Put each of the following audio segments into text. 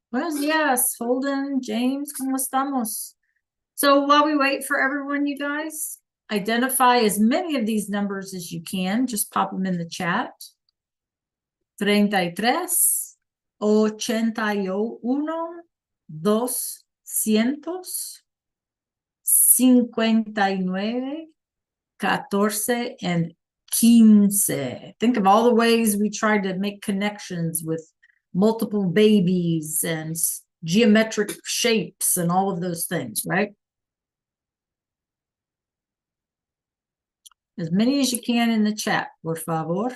Buenos dias, Holden, James, ¿cómo estamos? So while we wait for everyone, you guys, identify as many of these numbers as you can. Just pop them in the chat. 33, 81, 200, 59, 14, and 15. Think of all the ways we tried to make connections with multiple babies and geometric shapes and all of those things, right? As many as you can in the chat, por favor.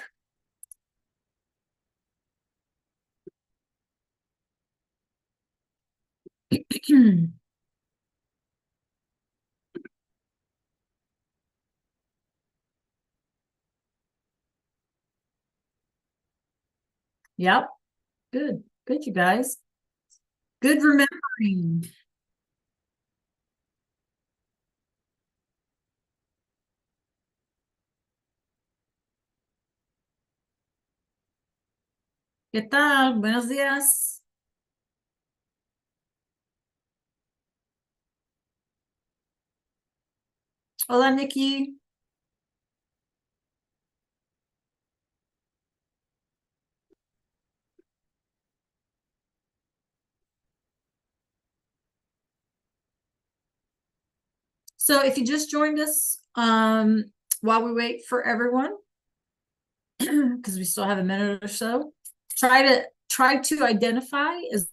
Yep. Good. Good, you guys. Good remembering. ¿Qué tal? Buenos días. Hola, Nikki. So if you just joined us, while we wait for everyone, because we still have a minute or so, try to identify as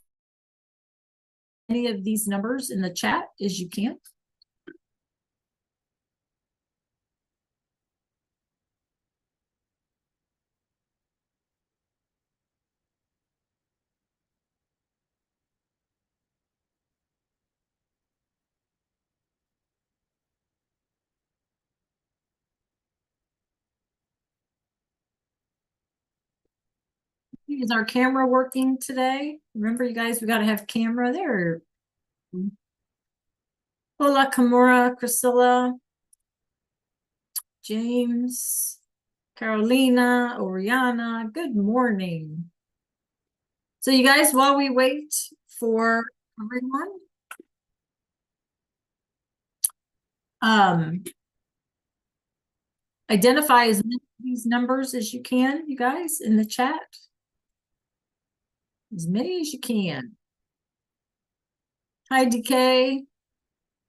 many of these numbers in the chat as you can. Is our camera working today? Remember, you guys, we got to have camera there. Hola, Kimura, Priscilla, James, Carolina, Oriana. Good morning. So you guys, while we wait for everyone, identify as many of these numbers as you can, you guys, in the chat. As many as you can. Hi, DK,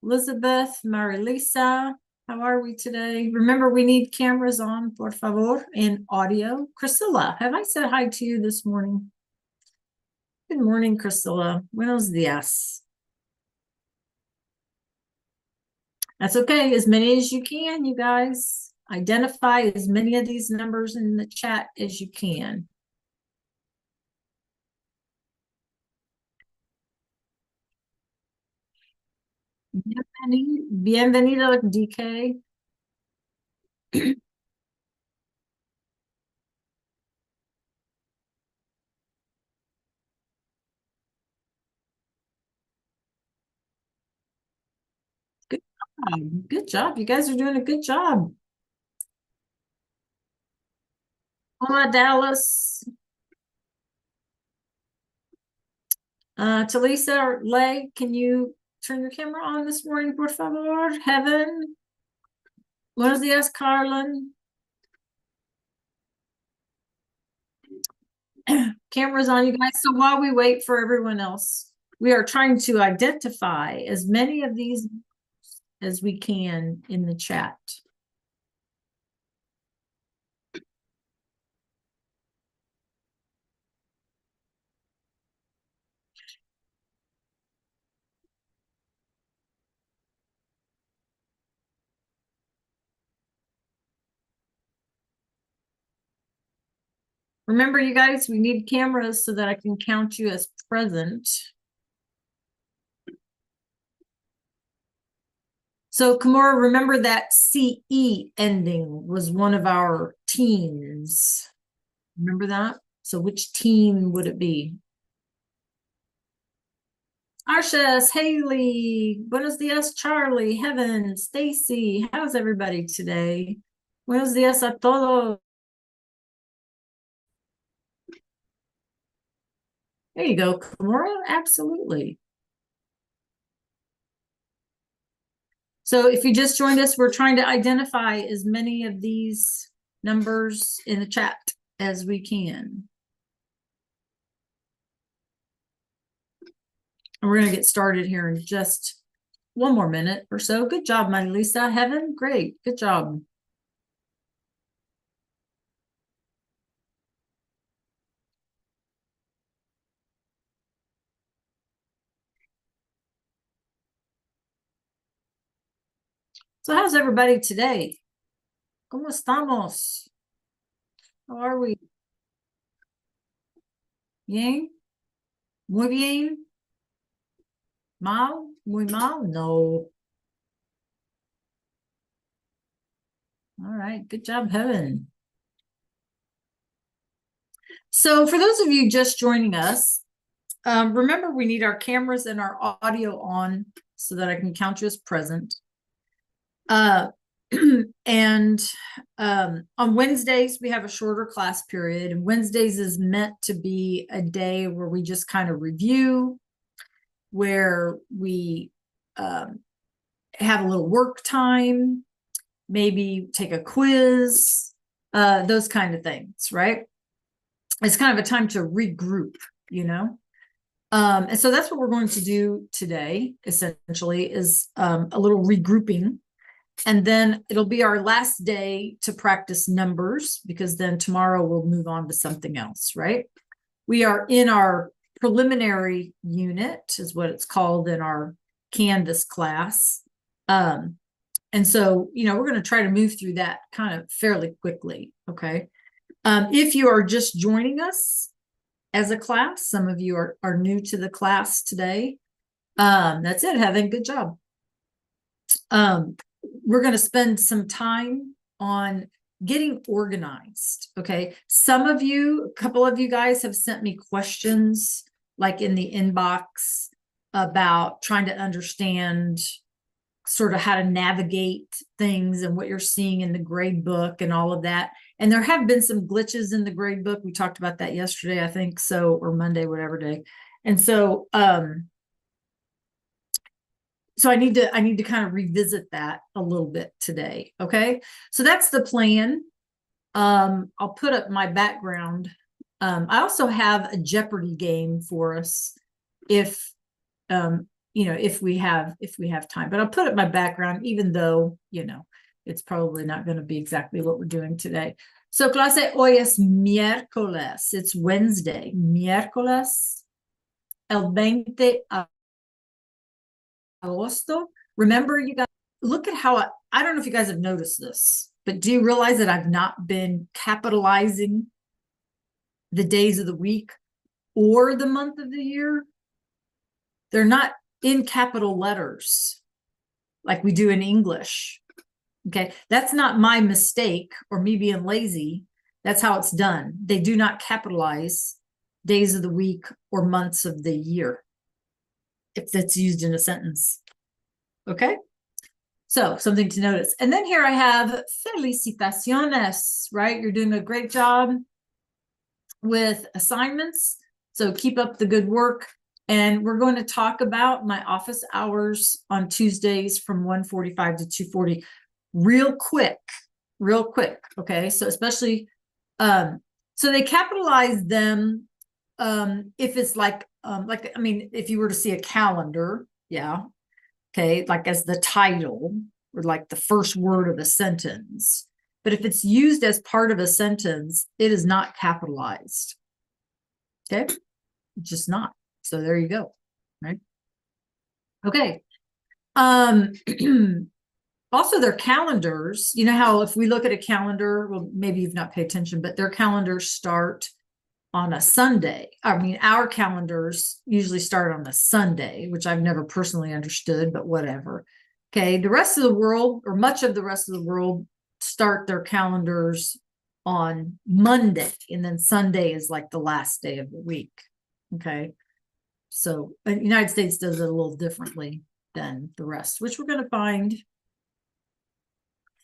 Elizabeth, Marilisa. How are we today? Remember, we need cameras on, por favor, and audio. Priscilla, have I said hi to you this morning? Good morning, Priscilla. Buenos dias. That's okay. As many as you can, you guys. Identify as many of these numbers in the chat as you can. Bienvenido, DK. Good job. Good job. You guys are doing a good job. Hola, Dallas. Talisa or Lay, can you turn your camera on this morning, por favor? Heaven. Buenos dias, Carlin. Cameras on, you guys. So while we wait for everyone else, we are trying to identify as many of these as we can in the chat. Remember, you guys, we need cameras so that I can count you as present. So, Kimura, remember that CE ending was one of our teams. Remember that? So, which team would it be? Arshas, Haley, buenos dias, Charlie, Heaven, Stacy. How's everybody today? Buenos dias a todos. There you go, Kimura. Absolutely. So if you just joined us, we're trying to identify as many of these numbers in the chat as we can. And we're going to get started here in just one more minute or so. Good job, my Lisa. Heaven, great. Good job. So how's everybody today? ¿Cómo estamos? How are we? Bien? Muy bien? Mal? Muy mal? No. All right. Good job, Heaven. So for those of you just joining us, remember we need our cameras and our audio on so that I can count you as present. And on Wednesdays, we have a shorter class period. And Wednesdays is meant to be a day where we just kind of review, where we have a little work time, maybe take a quiz, those kind of things, right? It's kind of a time to regroup, you know? And so that's what we're going to do today, essentially, is a little regrouping. And then it'll be our last day to practice numbers, because then tomorrow we'll move on to something else, right? We are in our preliminary unit, is what it's called in our Canvas class. And so, you know, we're going to try to move through that kind of fairly quickly, okay? If you are just joining us as a class, some of you are new to the class today. That's it, Heaven. Good job. We're going to spend some time on getting organized. Okay. Some of you, a couple of you guys have sent me questions like in the inbox about trying to understand sort of how to navigate things and what you're seeing in the grade book and all of that. And there have been some glitches in the grade book. We talked about that yesterday, I think so, or Monday, whatever day. And so, so I need to kind of revisit that a little bit today. Okay. So that's the plan. I'll put up my background. I also have a Jeopardy game for us if, you know, if we have time, but I'll put up my background, even though, you know, it's probably not going to be exactly what we're doing today. So clase, hoy es miércoles. It's Wednesday. Miércoles, el 20 agosto. Remember, you guys, look at how I don't know if you guys have noticed this, but do you realize that I've not been capitalizing the days of the week or the month of the year? They're not in capital letters like we do in English. Okay, that's not my mistake or me being lazy. That's how it's done. They do not capitalize days of the week or months of the year if that's used in a sentence. Okay, so something to notice. And then here I have felicitaciones, right? You're doing a great job with assignments. So keep up the good work. And we're going to talk about my office hours on Tuesdays from 1:45 to 2:40 real quick. Okay, so especially so they capitalize them if it's like I mean, if you were to see a calendar, yeah, okay, like as the title or like the first word of a sentence. But if it's used as part of a sentence, it is not capitalized. Okay, it's just not. So there you go, right? Okay. Also, their calendars, you know how if we look at a calendar, well, maybe you've not paid attention, but their calendars start on a Sunday. I mean, our calendars usually start on a Sunday, which I've never personally understood, but whatever. Okay. The rest of the world, or much of the rest of the world, start their calendars on Monday, and then Sunday is like the last day of the week. Okay. So the United States does it a little differently than the rest, which we're going to find.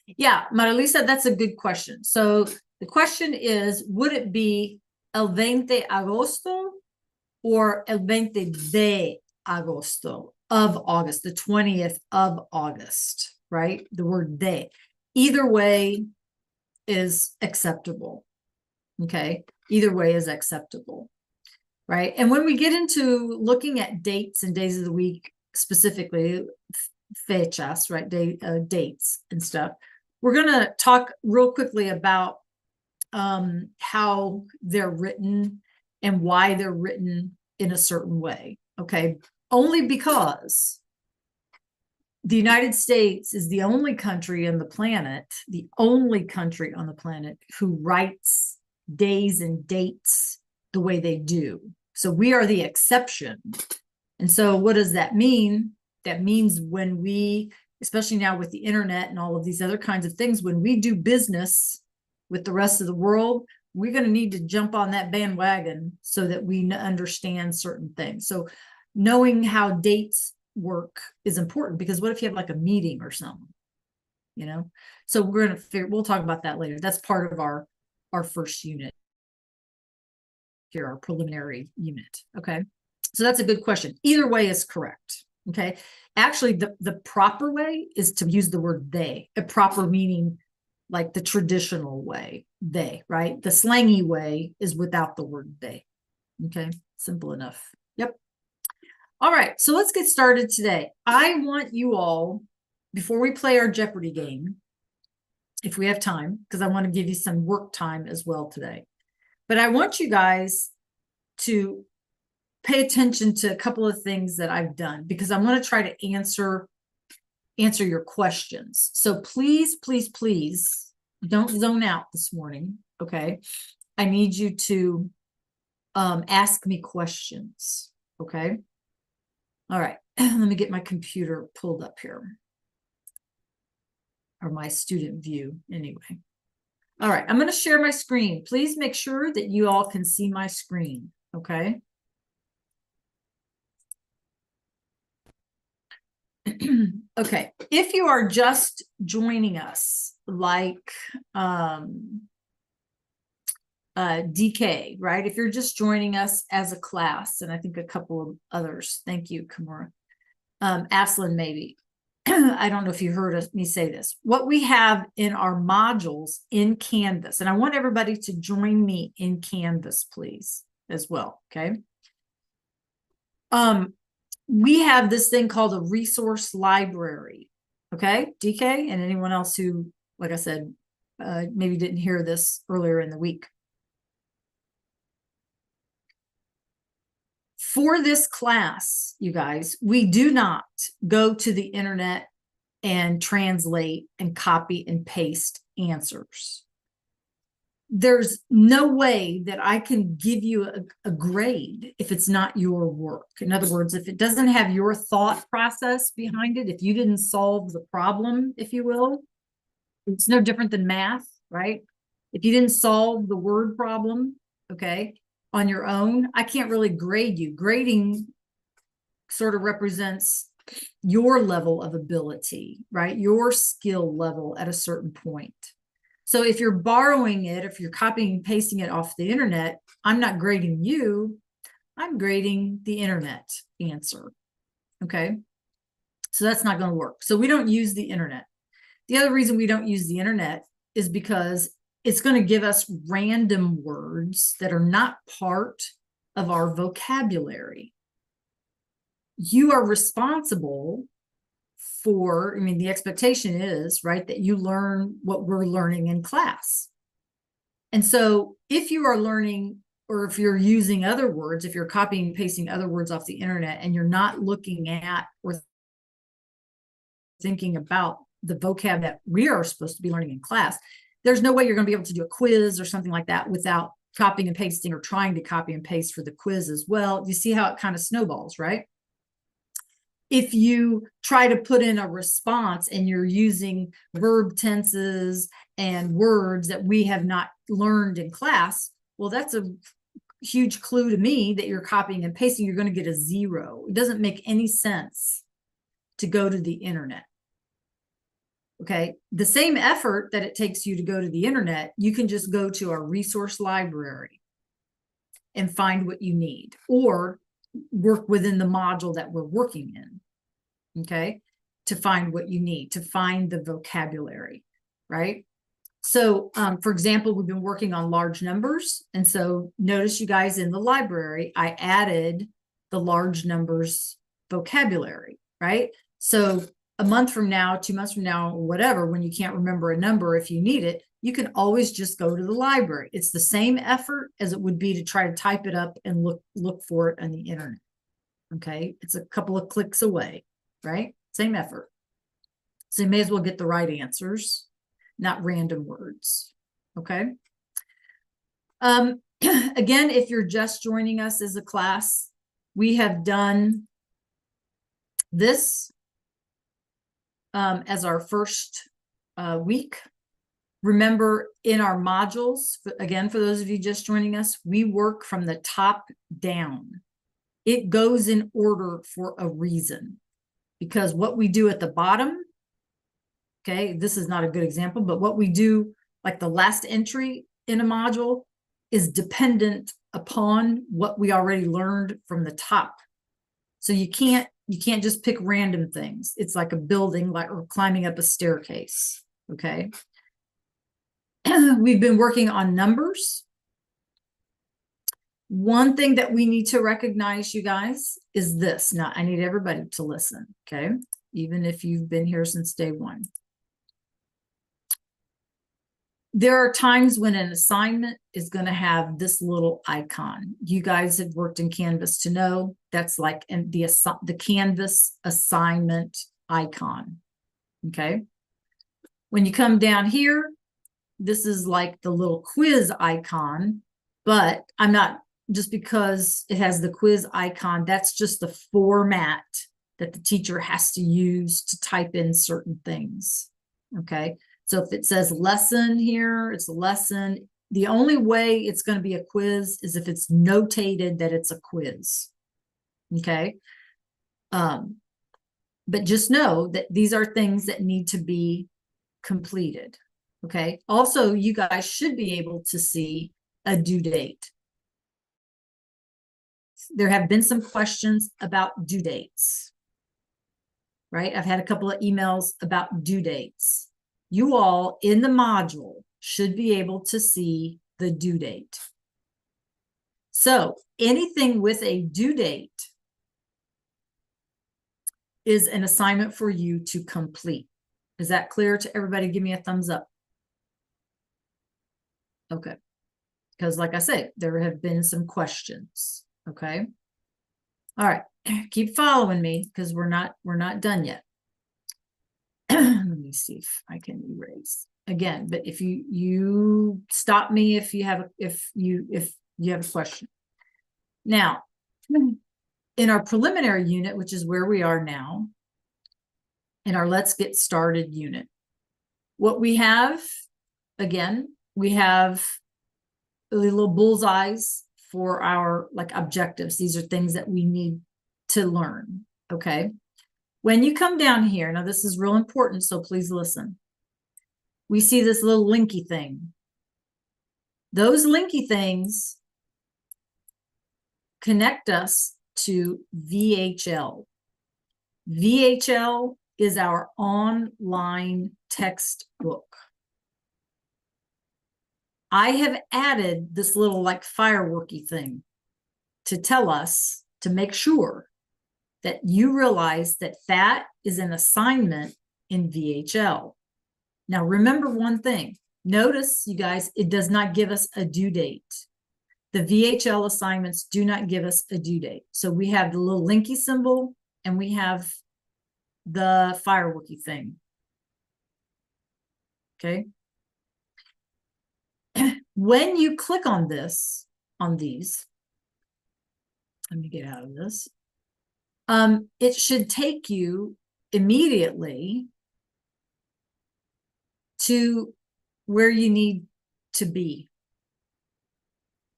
Yeah, Marilisa, that's a good question. So the question is, would it be el 20 agosto or el 20 de agosto, of August, the 20th of August, right? The word de. Either way is acceptable. Okay. Either way is acceptable. Right. And when we get into looking at dates and days of the week, specifically fechas, right? Dates and stuff, we're going to talk real quickly about how they're written and why they're written in a certain way. Okay. Only because the United States is the only country on the planet, who writes days and dates the way they do. So we are the exception. And so what does that mean? That means when we, especially now with the internet and all of these other kinds of things, when we do business with the rest of the world, we're going to need to jump on that bandwagon so that we understand certain things. So knowing how dates work is important, because what if you have like a meeting or something, you know? So we're going to figure, we'll talk about that later. That's part of our first unit here, our preliminary unit. Okay. So that's a good question. Either way is correct. Okay. Actually, the proper way is to use the word they, a proper meaning like the traditional way, they, right? The slangy way is without the word they. Okay. Simple enough. Yep. All right, so let's get started today. I want you all, before we play our Jeopardy game, if we have time, because I want to give you some work time as well today, but I want you guys to pay attention to a couple of things that I've done, because I'm going to try to answer your questions. So please, please, please don't zone out this morning, okay? I need you to ask me questions, okay? All right, let me get my computer pulled up here, or my student view anyway. All right, I'm going to share my screen. Please make sure that you all can see my screen, okay? Okay, if you are just joining us, like DK, right? If you're just joining us as a class, and I think a couple of others, thank you, Kimura. Aslan, maybe. I don't know if you heard me say this. What we have in our modules in Canvas, and I want everybody to join me in Canvas, please, as well, okay? We have this thing called a resource library, okay? DK and anyone else who, like I said, maybe didn't hear this earlier in the week. For this class, you guys, we do not go to the internet and translate and copy and paste answers. There's no way that I can give you a grade if it's not your work. In other words, if it doesn't have your thought process behind it, if you didn't solve the problem, if you will, it's no different than math, right? If you didn't solve the word problem, okay, on your own, I can't really grade you. Grading sort of represents your level of ability, right? Your skill level at a certain point. So if you're borrowing it, if you're copying and pasting it off the internet, I'm not grading you, I'm grading the internet answer, okay? So that's not going to work. So we don't use the internet. The other reason we don't use the internet is because it's going to give us random words that are not part of our vocabulary. You are responsible for, I mean, the expectation is, right, that you learn what we're learning in class. And so if you are learning, or if you're using other words, if you're copying and pasting other words off the internet and you're not looking at or thinking about the vocab that we are supposed to be learning in class, there's no way you're going to be able to do a quiz or something like that without copying and pasting, or trying to copy and paste for the quiz as well. You see how it kind of snowballs, right? If you try to put in a response and you're using verb tenses and words that we have not learned in class, well, that's a huge clue to me that you're copying and pasting. You're going to get a 0. It doesn't make any sense to go to the internet. Okay, the same effort that it takes you to go to the internet, you can just go to our resource library. and find what you need, or work within the module that we're working in, okay, to find what you need, to find the vocabulary, right? So, for example, we've been working on large numbers. And so notice you guys in the library, I added the large numbers vocabulary, right? So a month from now, 2 months from now, or whatever, when you can't remember a number, if you need it, you can always just go to the library. It's the same effort as it would be to try to type it up and look for it on the internet. Okay. It's a couple of clicks away, right? Same effort. So you may as well get the right answers, not random words. Okay. Again, if you're just joining us as a class, we have done this as our first week. Remember, in our modules, again, for those of you just joining us, we work from the top down. It goes in order for a reason, because what we do at the bottom, okay, this is not a good example, but what we do, like the last entry in a module, is dependent upon what we already learned from the top. So you can't just pick random things. It's like a building, like or climbing up a staircase. Okay. We've been working on numbers. One thing that we need to recognize, you guys, is this. Now, I need everybody to listen, okay? Even if you've been here since day one. There are times when an assignment is going to have this little icon. You guys have worked in Canvas to know that's like the Canvas assignment icon, okay? When you come down here, this is like the little quiz icon, but I'm not, just because it has the quiz icon, that's just the format that the teacher has to use to type in certain things, okay? So if it says lesson here, it's a lesson. The only way it's going to be a quiz is if it's notated that it's a quiz, okay? But just know that these are things that need to be completed. Okay. Also, you guys should be able to see a due date. There have been some questions about due dates, right? I've had a couple of emails about due dates. You all in the module should be able to see the due date. So anything with a due date is an assignment for you to complete. Is that clear to everybody? Give me a thumbs up. Okay. Because like I said, there have been some questions. Okay. All right. Keep following me because we're not done yet. Let me see if I can erase again. But if you stop me if you have a question. Now, in our preliminary unit, which is where we are now, in our Let's Get Started unit, what we have, again, we have little bullseyes for our like objectives. These are things that we need to learn. Okay. When you come down here, now this is real important, so please listen. We see this little linky thing. Those linky things connect us to VHL. VHL is our online textbook. I have added this little like fireworky thing to tell us, to make sure that you realize that that is an assignment in VHL. Now, remember one thing. Notice, you guys, it does not give us a due date. The VHL assignments do not give us a due date. So we have the little linky symbol and we have the fireworky thing. Okay. When you click on this, on these, let me get out of this. It should take you immediately to where you need to be.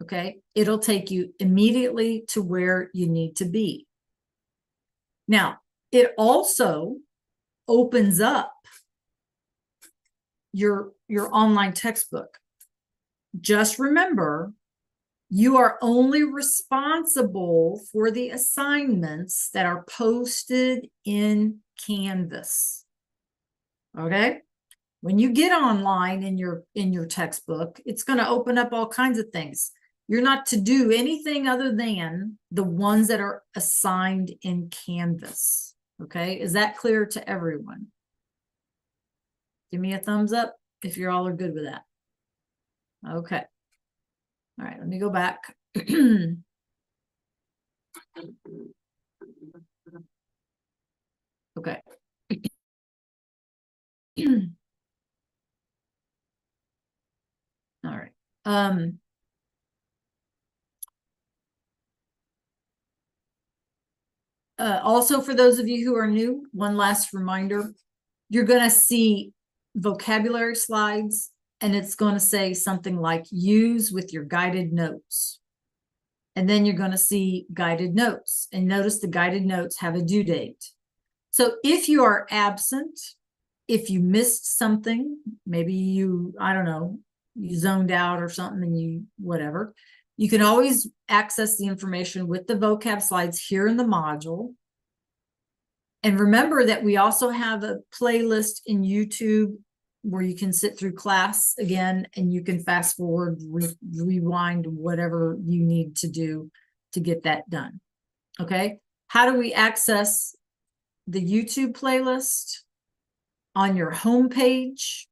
Okay. It'll take you immediately to where you need to be. Now, it also opens up your online textbook. Just remember You are only responsible for the assignments that are posted in Canvas. Okay? When you get online in your textbook, it's going to open up all kinds of things. You're not to do anything other than the ones that are assigned in Canvas. Okay? Is that clear to everyone? Give me a thumbs up if you all are good with that. Okay. All right, let me go back. Okay. All right. Also, for those of you who are new, one last reminder, you're going to see vocabulary slides, and it's going to say something like use with your guided notes. And then you're going to see guided notes, and notice the guided notes have a due date. So if you are absent, if you missed something, maybe you, I don't know, you zoned out or something and you, whatever, you can always access the information with the vocab slides here in the module. And remember that we also have a playlist in YouTube where you can sit through class again, and you can fast forward, rewind, whatever you need to do to get that done. Okay. How do we access the YouTube playlist? On your home page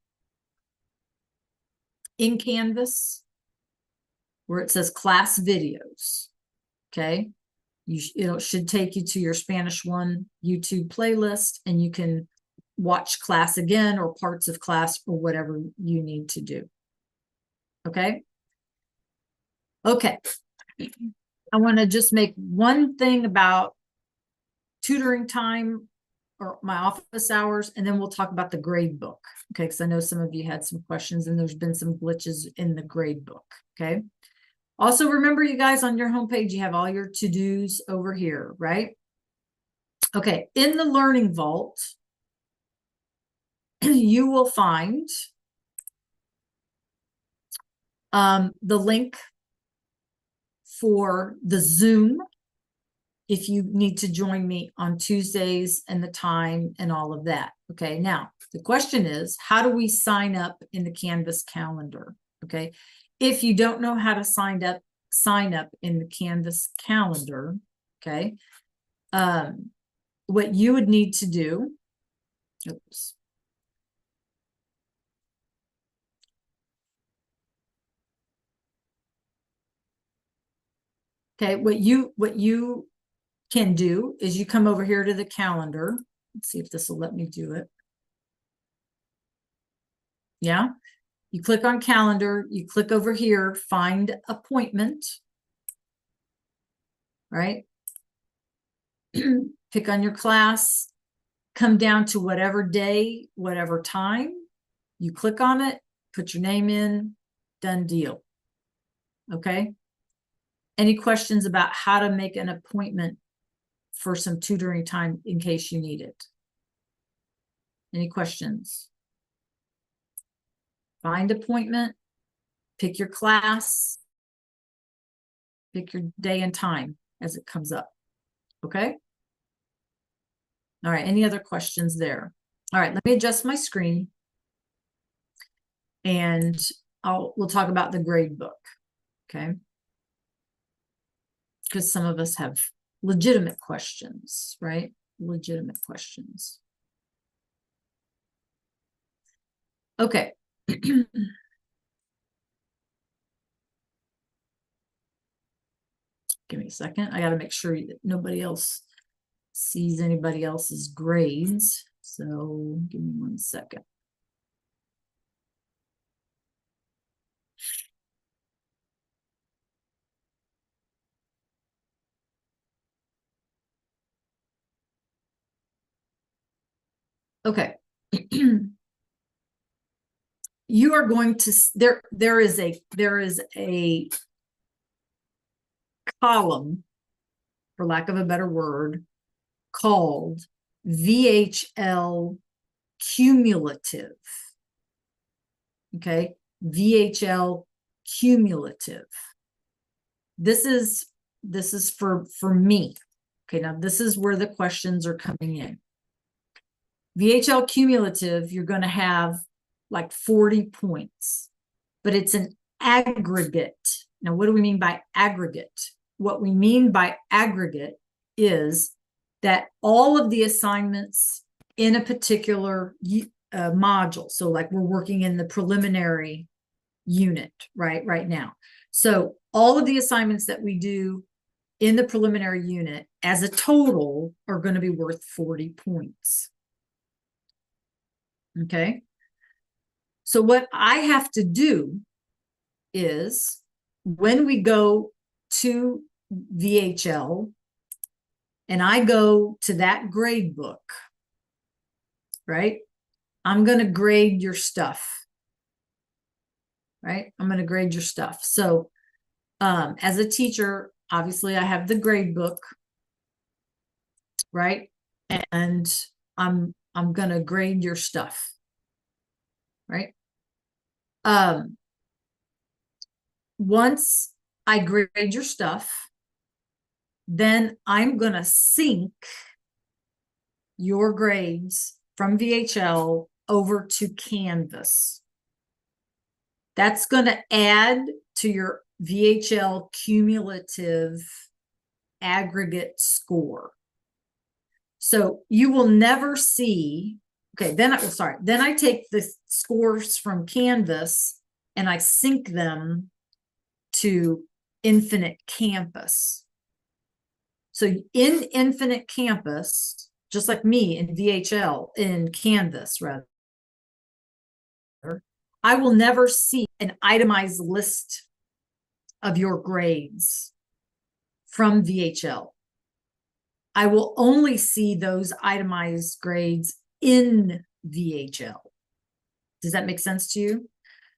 in Canvas, where it says class videos. Okay. It should take you to your Spanish 1 YouTube playlist, and you can watch class again or parts of class or whatever you need to do. Okay. Okay. I want to just make one thing about tutoring time or my office hours, and then we'll talk about the grade book. Okay. Because I know some of you had some questions, and there's been some glitches in the grade book. Okay. Also, remember, you guys, on your homepage, you have all your to-dos over here, right? Okay. In the Learning Vault, you will find the link for the Zoom if you need to join me on Tuesdays, and the time and all of that. Okay. Now, the question is, how do we sign up in the Canvas calendar? Okay. If you don't know how to sign up in the Canvas calendar, okay, what you would need to do, oops. Okay, what you can do is you come over here to the calendar. Let's see if this will let me do it. Yeah. You click on calendar, you click over here, find appointment, right? Pick on your class, come down to whatever day, whatever time, you click on it, put your name in, done deal. Okay. Any questions about how to make an appointment for some tutoring time in case you need it? Any questions? Find appointment, pick your class, pick your day and time as it comes up. Okay. All right. Any other questions there? All right. Let me adjust my screen, and we'll talk about the grade book. Okay. Because some of us have legitimate questions, right? Legitimate questions. Okay. Give me a second. I got to make sure that nobody else sees anybody else's grades. So give me 1 second. Okay. You are going to, there is a column, for lack of a better word, called VHL cumulative. Okay. VHL cumulative. this is for me. Okay, now this is where the questions are coming in. VHL cumulative, you're going to have like 40 points, but it's an aggregate. Now, what do we mean by aggregate? What we mean by aggregate is that all of the assignments in a particular module, so like we're working in the preliminary unit right now. So all of the assignments that we do in the preliminary unit as a total are going to be worth 40 points. Okay. So what I have to do is when we go to VHL and I go to that grade book, right? I'm going to grade your stuff, right? I'm going to grade your stuff. So as a teacher, obviously I have the grade book, right? And I'm going to grade your stuff, right? Once I grade your stuff, then I'm going to sync your grades from VHL over to Canvas. That's going to add to your VHL cumulative aggregate score. So you will never see, okay, then I take the scores from Canvas and I sync them to Infinite Campus. So in Infinite Campus, just like me in VHL, in Canvas rather, I will never see an itemized list of your grades from VHL. I will only see those itemized grades in VHL. Does that make sense to you?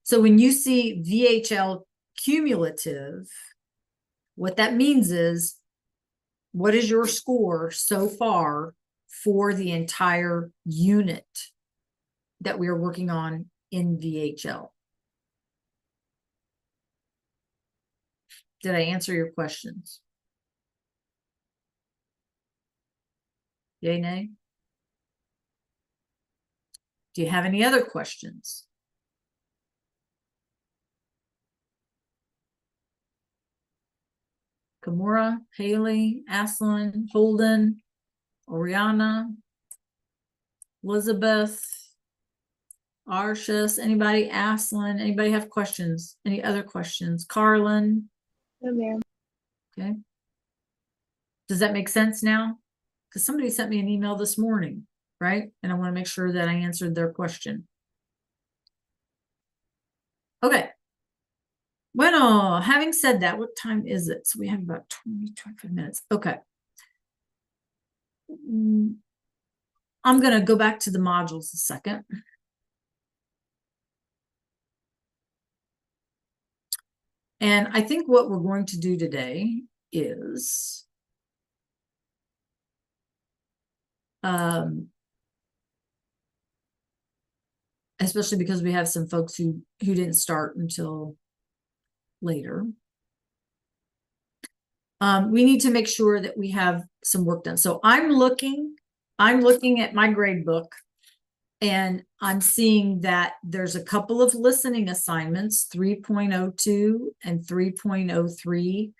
So when you see VHL cumulative, what that means is, what is your score so far for the entire unit that we are working on in VHL? Did I answer your questions? Yay, nay? Do you have any other questions? Kimura, Haley, Aslan, Holden, Oriana, Elizabeth, Arshus, anybody? Aslan, anybody have questions? Any other questions? Carlin? No, ma'am. Okay. Does that make sense now? Because somebody sent me an email this morning, right? And I want to make sure that I answered their question. Okay. Bueno, having said that, what time is it? So we have about 25 minutes. Okay. I'm going to go back to the modules a second. And I think what we're going to do today is especially because we have some folks who didn't start until later. We need to make sure that we have some work done. So I'm looking at my grade book, and I'm seeing that there's a couple of listening assignments, 3.02 and 3.03,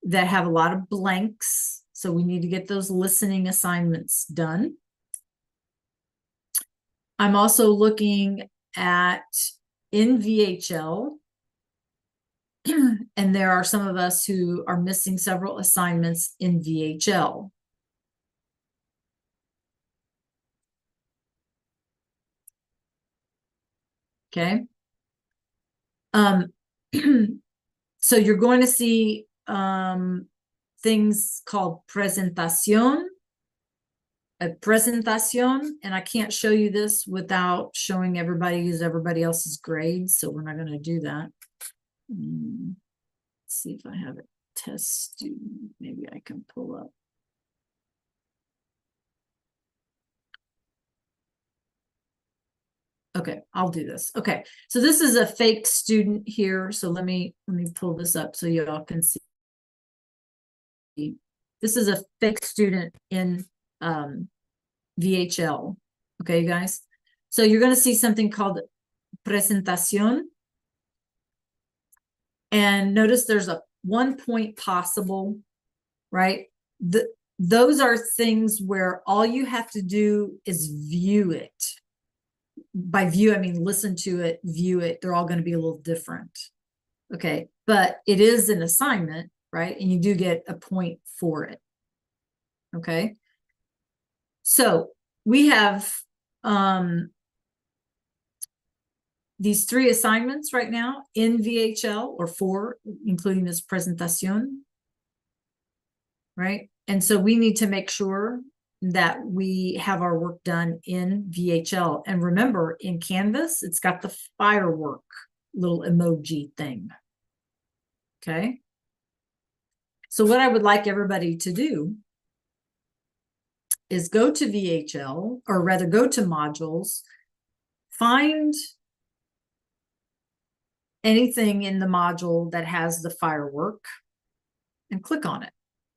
that have a lot of blanks. So we need to get those listening assignments done. I'm also looking at in VHL, and there are some of us who are missing several assignments in VHL. Okay. So you're going to see things called presentación, and I can't show you this without showing everybody else's grades, so we're not going to do that. Let's see if I have a test student. Maybe I can pull up. Okay, I'll do this. Okay, so this is a fake student here. So let me pull this up so y'all can see. this is a fake student in VHL. Okay, you guys. So you're going to see something called presentación. And notice there's a 1 point possible, right? Those are things where all you have to do is view it. By view, I mean listen to it, view it. They're all going to be a little different. Okay, but it is an assignment, right? And you do get a point for it. Okay. So we have these 3 assignments right now in VHL, or 4, including this presentación, right? And so we need to make sure that we have our work done in VHL. And remember, in Canvas, it's got the firework little emoji thing. Okay. So what I would like everybody to do is go to VHL, or rather go to modules, find anything in the module that has the firework and click on it.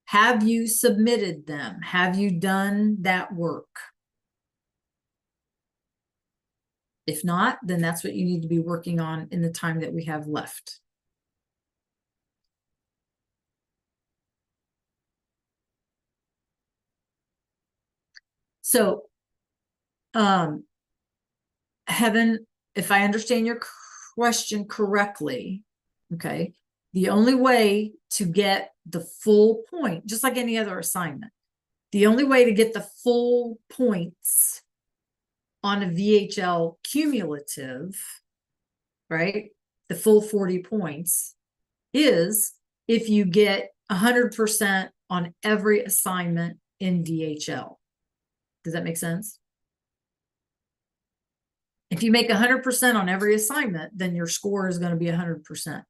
Have you submitted them? Have you done that work? If not, then that's what you need to be working on in the time that we have left. So, Heaven, if I understand your question correctly, okay, the only way to get the full point, just like any other assignment, the only way to get the full points on a VHL cumulative, right, the full 40 points, is if you get 100% on every assignment in VHL. Does that make sense? If you make 100% on every assignment, then your score is going to be 100%.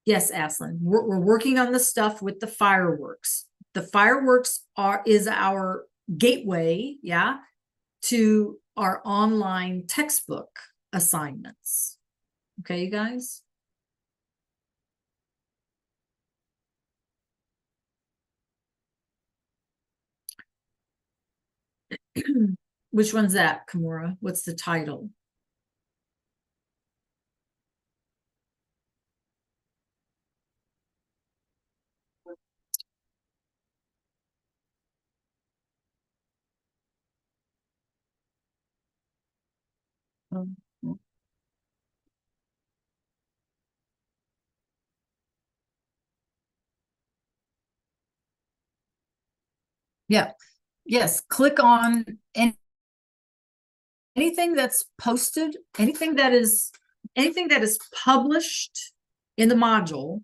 Yes, Aslan, we're working on the stuff with the fireworks. The fireworks is our gateway, yeah, to our online textbook assignments. Okay, you guys? Which one's that, Kimura? What's the title? Yeah. Yes. Click on anything that's posted, anything that is published in the module,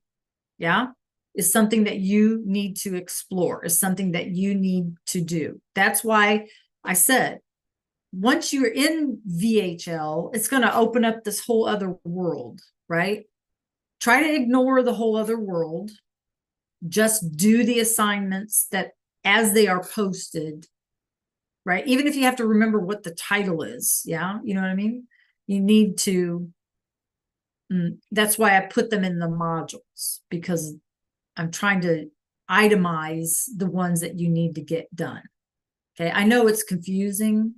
yeah, is something that you need to explore, is something that you need to do. That's why I said, once you're in VHL, it's going to open up this whole other world, right? Try to ignore the whole other world. Just do the assignments that as they are posted, right? Even if you have to remember what the title is, yeah, you know what I mean? You need to, that's why I put them in the modules, because I'm trying to itemize the ones that you need to get done. Okay, I know it's confusing.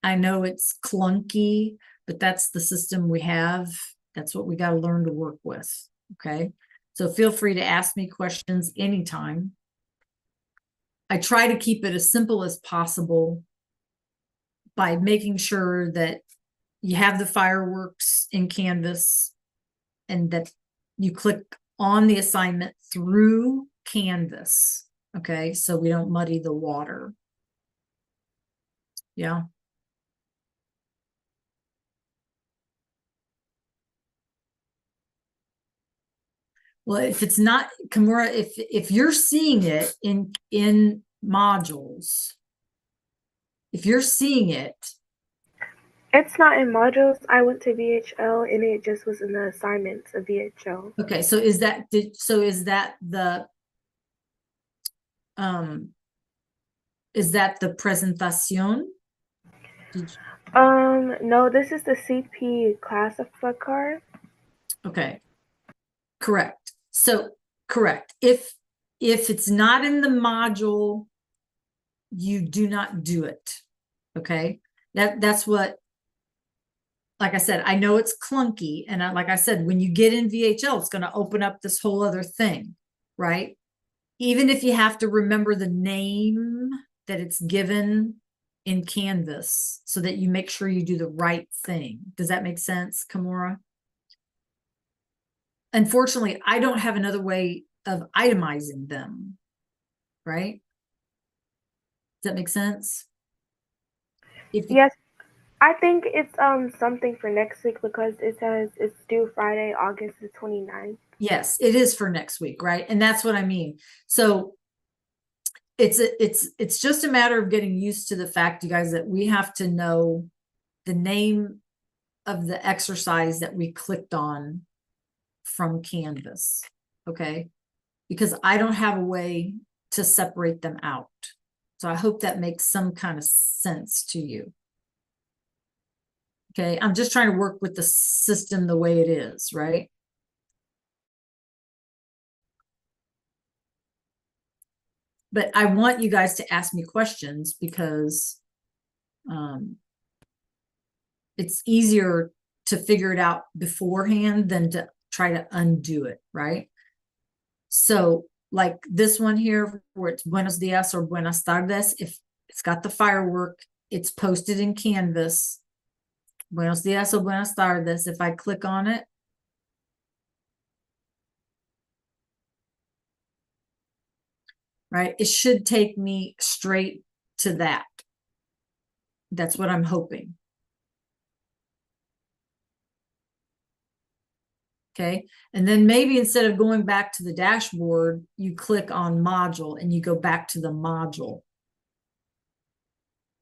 I know it's clunky, but that's the system we have. That's what we got to learn to work with. Okay, so feel free to ask me questions anytime. I try to keep it as simple as possible by making sure that you have the fireworks in Canvas and that you click on the assignment through Canvas. Okay, so we don't muddy the water. Yeah. Well, if it's not, Kimura, if you're seeing it in modules, if you're seeing it, it's not in modules. I went to VHL and it just was in the assignments of VHL. Okay, so is that the presentación? No, this is the CP classified card. Okay. Correct. So, correct. If it's not in the module, you do not do it. Okay. That's what, like I said, I know it's clunky. And like I said, when you get in VHL, it's going to open up this whole other thing, right? Even if you have to remember the name that it's given in Canvas so that you make sure you do the right thing. Does that make sense, Kimura? Unfortunately, I don't have another way of itemizing them, right? Does that make sense? If you, Yes, I think it's something for next week because it says it's due Friday, August the 29th. yes, it is for next week, right? And that's what I mean. So it's just a matter of getting used to the fact, you guys, that we have to know the name of the exercise that we clicked on from Canvas. Okay. Because I don't have a way to separate them out. So I hope that makes some kind of sense to you. Okay. I'm just trying to work with the system the way it is, right? But I want you guys to ask me questions because it's easier to figure it out beforehand than to try to undo it, right? So like this one here where it's buenos dias or buenas tardes, if it's got the firework, it's posted in Canvas. Buenos dias or buenas tardes. If I click on it, right, it should take me straight to that. That's what I'm hoping. Okay. And then maybe instead of going back to the dashboard, you click on module and you go back to the module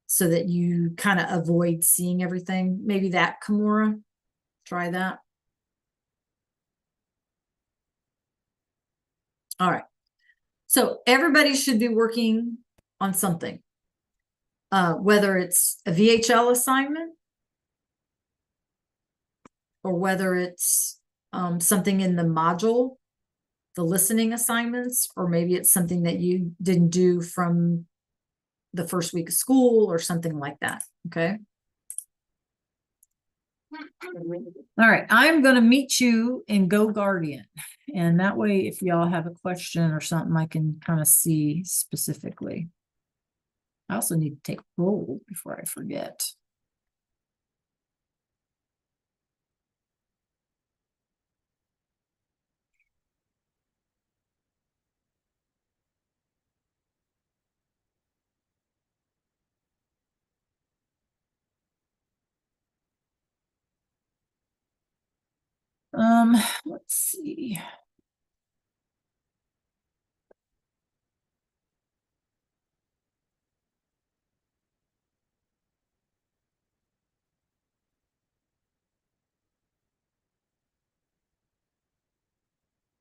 so that you kind of avoid seeing everything. Maybe that, Kimura, try that. All right. So everybody should be working on something, whether it's a VHL assignment or whether it's something in the module, the listening assignments, or maybe it's something that you didn't do from the first week of school or something like that. Okay. All right. I'm going to meet you in Go Guardian. And that way, if y'all have a question or something, I can kind of see specifically. I also need to take roll before I forget. Let's see.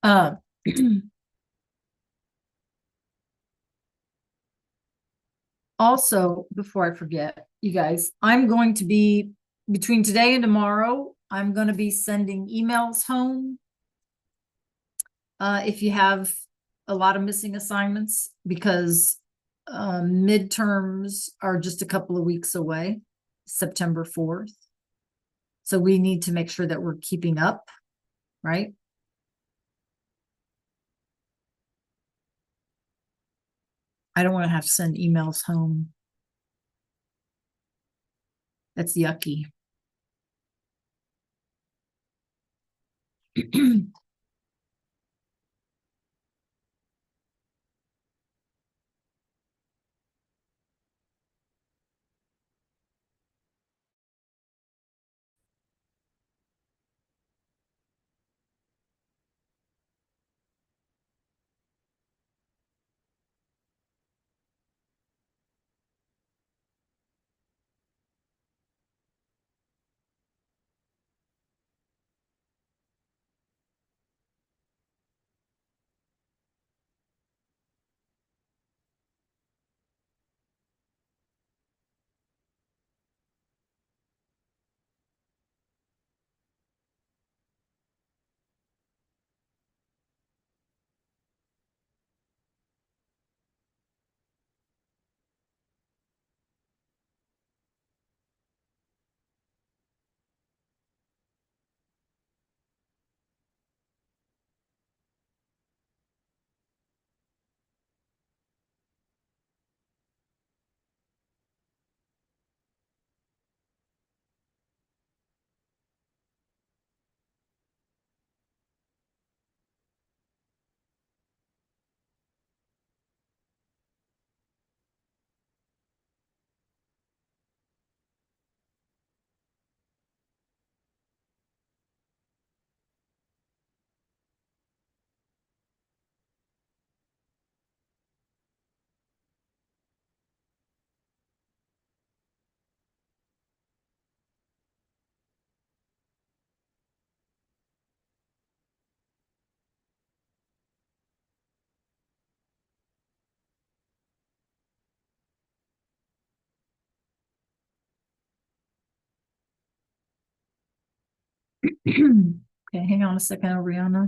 Uh, also, before I forget, you guys, I'm going to be between today and tomorrow, I'm going to be sending emails home. If you have a lot of missing assignments, because midterms are just a couple of weeks away, September 4th. So we need to make sure that we're keeping up, right? I don't want to have to send emails home. That's yucky. Okay, hang on a second, Oriana.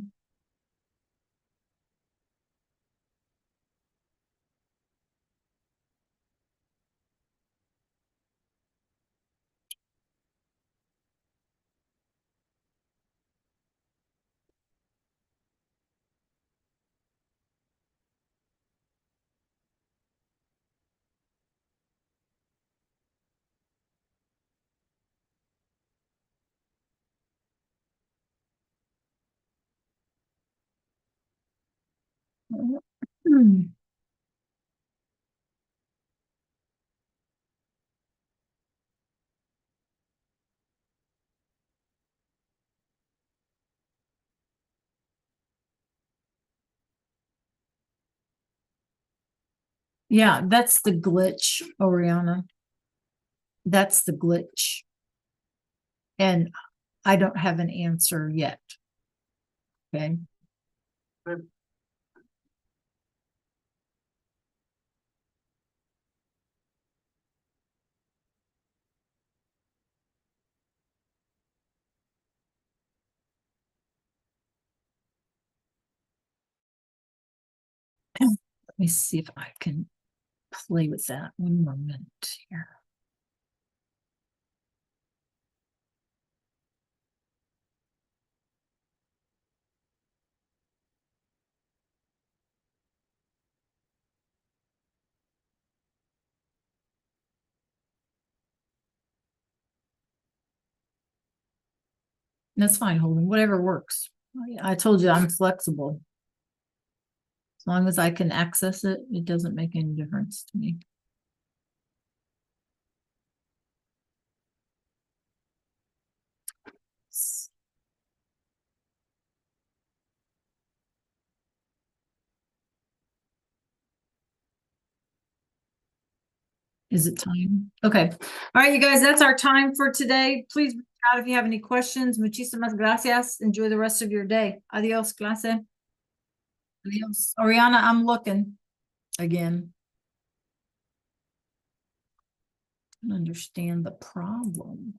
Yeah, that's the glitch, Oriana. That's the glitch. And I don't have an answer yet. Okay. Let me see if I can play with that. One more minute here. That's fine, Holden. Whatever works. I told you I'm flexible. As long as I can access it, it doesn't make any difference to me. Is it time? Okay. All right, you guys, that's our time for today. Please reach out if you have any questions. Muchísimas gracias. Enjoy the rest of your day. Adios, clase. Adios. Oriana, I'm looking again. I don't understand the problem.